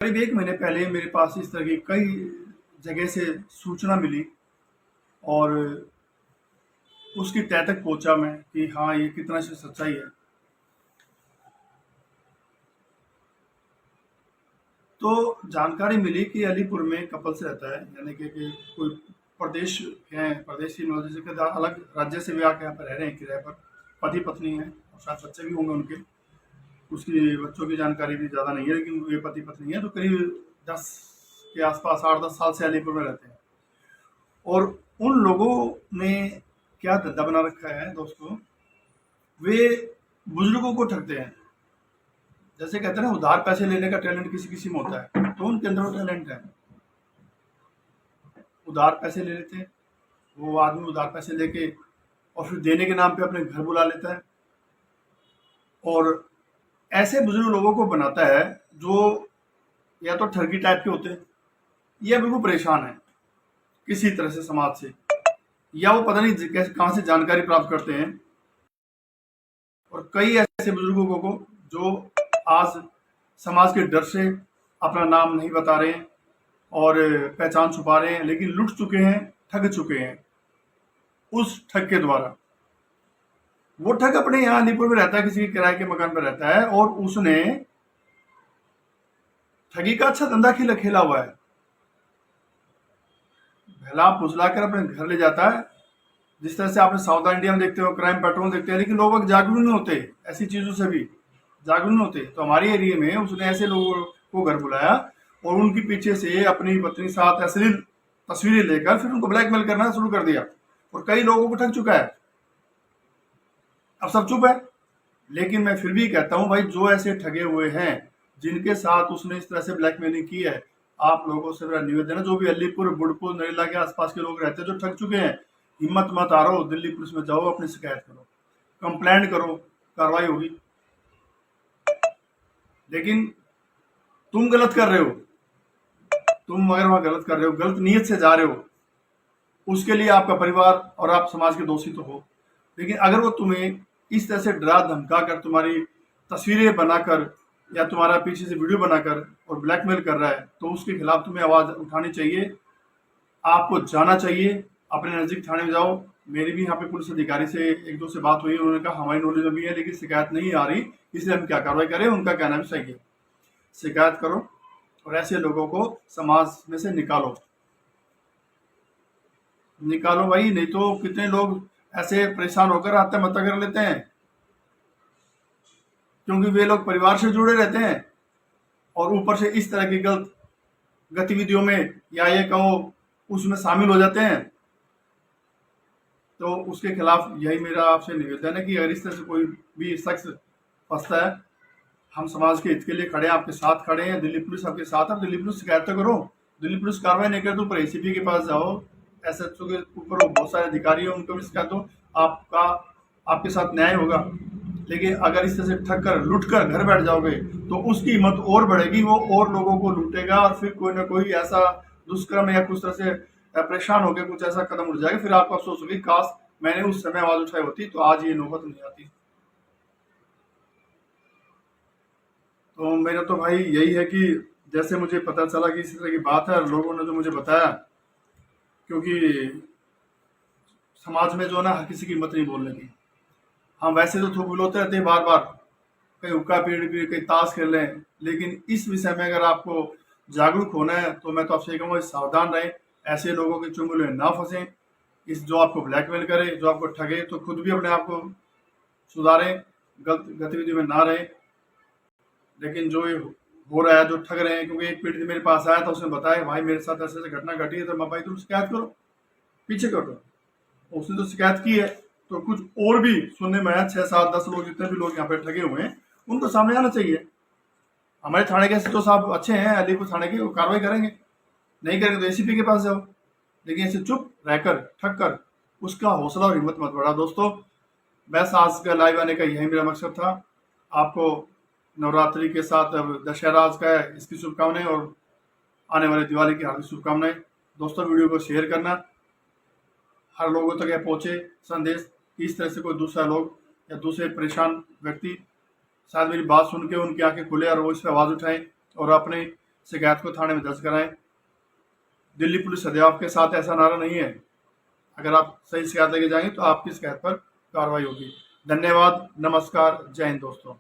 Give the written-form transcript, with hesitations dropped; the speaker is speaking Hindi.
करीब 1 महीने पहले मेरे पास इस तरह की कई जगह से सूचना मिली और उसकी तह तक पहुंचा मैं कि हाँ, ये कितना सच्चाई है। तो जानकारी मिली कि अलीपुर में कपल्स रहता है, यानी कि कोई प्रदेश है, प्रदेशी मतलब जैसे कि अलग राज्य से भी आके यहाँ पर रह रहे हैं किराए पर, पति पत्नी है और शायद बच्चे भी होंगे उनके। उसकी बच्चों की जानकारी भी ज़्यादा नहीं है, लेकिन ये पति पत्नी है, तो करीब 10 के आसपास 8-10 साल से अलीपुर में रहते हैं। और उन लोगों ने क्या धंधा बना रखा है दोस्तों, वे बुजुर्गों को ठगते हैं। जैसे कहते हैं ना, उधार पैसे लेने का टैलेंट किसी किसी में होता है, तो उनके अंदर वो टैलेंट है। उधार पैसे ले लेते हैं, वो आदमी उधार पैसे लेके और फिर देने के नाम पे अपने घर बुला लेता है और ऐसे बुजुर्ग लोगों को बनाता है जो या तो ठगी टाइप के होते हैं या बिल्कुल परेशान है किसी तरह से समाज से, या वो पता नहीं कैसे कहाँ से जानकारी प्राप्त करते हैं। और कई ऐसे बुजुर्गों को जो आज समाज के डर से अपना नाम नहीं बता रहे हैं और पहचान छुपा रहे हैं, लेकिन लुट चुके हैं, ठग चुके हैं उस ठग के द्वारा। वो ठग अपने यहाँ अलीपुर में रहता है, किसी किराए के मकान पर रहता है और उसने ठगी का अच्छा धंधा खेला हुआ है। भला फुसलाकर अपने घर ले जाता है, जिस तरह से आपने साउथ इंडिया में देखते हो, क्राइम पेट्रोल देखते हैं, लेकिन लोग जागरूक नहीं होते, ऐसी चीजों से भी जागरूक नहीं होते। तो हमारे एरिया में उसने ऐसे लोगों को घर बुलाया और उनके पीछे से अपनी पत्नी के साथ अश्लील तस्वीरें लेकर फिर उनको ब्लैकमेल करना शुरू कर दिया और कई लोगों को ठग चुका है। अब सब चुप है, लेकिन मैं फिर भी कहता हूं भाई, जो ऐसे ठगे हुए हैं, जिनके साथ उसने इस तरह से ब्लैकमेलिंग की है, आप लोगों से मेरा निवेदन है, जो भी अलीपुर, बुडपुर, नरेला के आसपास के लोग रहते हैं जो ठग चुके हैं, हिम्मत मत हारो, दिल्ली पुलिस में जाओ, अपनी शिकायत करो, कंप्लेंट करो, कार्रवाई होगी। लेकिन तुम गलत कर रहे हो, तुम अगर वहां गलत कर रहे हो, गलत नीयत से जा रहे हो, उसके लिए आपका परिवार और आप समाज के दोषी तो हो। लेकिन अगर वो तुम्हें इस तरह से डरा धमका कर, तुम्हारी तस्वीरें बनाकर या तुम्हारा पीछे से वीडियो बनाकर और ब्लैकमेल कर रहा है, तो उसके खिलाफ तुम्हें आवाज उठानी चाहिए, आपको जाना चाहिए, अपने नजदीक थाने में जाओ। मेरी भी यहाँ पे पुलिस अधिकारी से एक दो से बात हुई, उन्होंने कहा हमारी नॉलेज में भी है लेकिन शिकायत नहीं आ रही, इसलिए हम क्या कार्रवाई करें। उनका कहना भी सही है, शिकायत करो और ऐसे लोगों को समाज में से निकालो, निकालो भाई। नहीं तो कितने लोग ऐसे परेशान होकर आत्महत्या कर लेते हैं, क्योंकि वे लोग परिवार से जुड़े रहते हैं और ऊपर से इस तरह की गलत गतिविधियों में या ये कहो उसमें शामिल हो जाते हैं। तो उसके खिलाफ यही मेरा आपसे निवेदन है कि अगर इस तरह से कोई भी शख्स फंसता है, हम समाज के हित के लिए खड़े हैं, आपके साथ खड़े हैं, दिल्ली पुलिस आपके साथ है, दिल्ली पुलिस शिकायत तो करो। दिल्ली पुलिस कार्रवाई नहीं करे तो ऊपर एसीपी के पास जाओ, एसएचओ के ऊपर बहुत सारे अधिकारी हैं, उनको भी शिकायत दो, आपका आपके साथ न्याय होगा। लेकिन अगर इस तरह से ठग कर लुट कर घर बैठ जाओगे तो उसकी हिम्मत और बढ़ेगी, वो और लोगों को लूटेगा और फिर कोई ना कोई ऐसा दुष्कर्म या कुछ तरह से परेशान होकर कुछ ऐसा कदम उठ जाएगा, फिर आपको अफसोस होगी काश मैंने उस समय आवाज उठाई होती तो आज ये नौबत नहीं आती। तो मेरा तो भाई यही है कि जैसे मुझे पता चला कि इस तरह की बात है, लोगों ने जो मुझे बताया, क्योंकि समाज में जो है ना, हर किसी की हिम्मत नहीं बोलने की। हम वैसे तो थूक बुलोते रहते हैं बार बार, कहीं हुक्का पी कहीं ताश खेल रहे हैं, लेकिन इस विषय में अगर आपको जागरूक होना है तो मैं तो आपसे कहूँगा सावधान रहें, ऐसे लोगों के चुंगल में ना फंसें। इस जो आपको ब्लैकमेल करे, जो आपको ठगे, तो खुद भी अपने आप को सुधारें, गलत गतिविधि में ना रहें। लेकिन जो ये हो रहा है, जो ठग रहे हैं, क्योंकि एक पीड़ित मेरे पास आया था, उसने बताया भाई मेरे साथ ऐसे ऐसे घटना घटी है, तो मैं भाई तुम शिकायत करो, पीछे करो। उसने तो शिकायत की है, तो कुछ और भी सुनने में आया, 6-7-10 लोग, जितने भी लोग यहाँ पे ठगे हुए हैं, उनको सामने आना चाहिए। हमारे थाने के एसएचओ साहब अच्छे हैं, अलीपुर थाने के, वो कार्रवाई करेंगे, नहीं करेंगे तो एसीपी के पास जाओ। लेकिन ऐसे चुप रहकर ठग कर उसका हौसला और हिम्मत मत बढ़ा दोस्तों। बस आज का लाइव आने का यही मेरा मकसद था। आपको नवरात्रि के साथ अब दशहरा आज का है, इसकी शुभकामनाएं और आने वाले दिवाली की हार्दिक शुभकामनाएं। दोस्तों, वीडियो को शेयर करना, हर लोगों तक यह पहुंचे संदेश कि इस तरह से कोई दूसरा लोग या दूसरे परेशान व्यक्ति शायद मेरी बात सुन के उनकी आंखें खुले और वो इस पर आवाज़ उठाएं और अपने शिकायत को थाने में दर्ज कराएं। दिल्ली पुलिस सदैव आपके साथ, ऐसा नारा नहीं है। अगर आप सही शिकायत लेके जाएंगे तो आपकी शिकायत पर कार्रवाई होगी। धन्यवाद, नमस्कार, जय हिंद दोस्तों।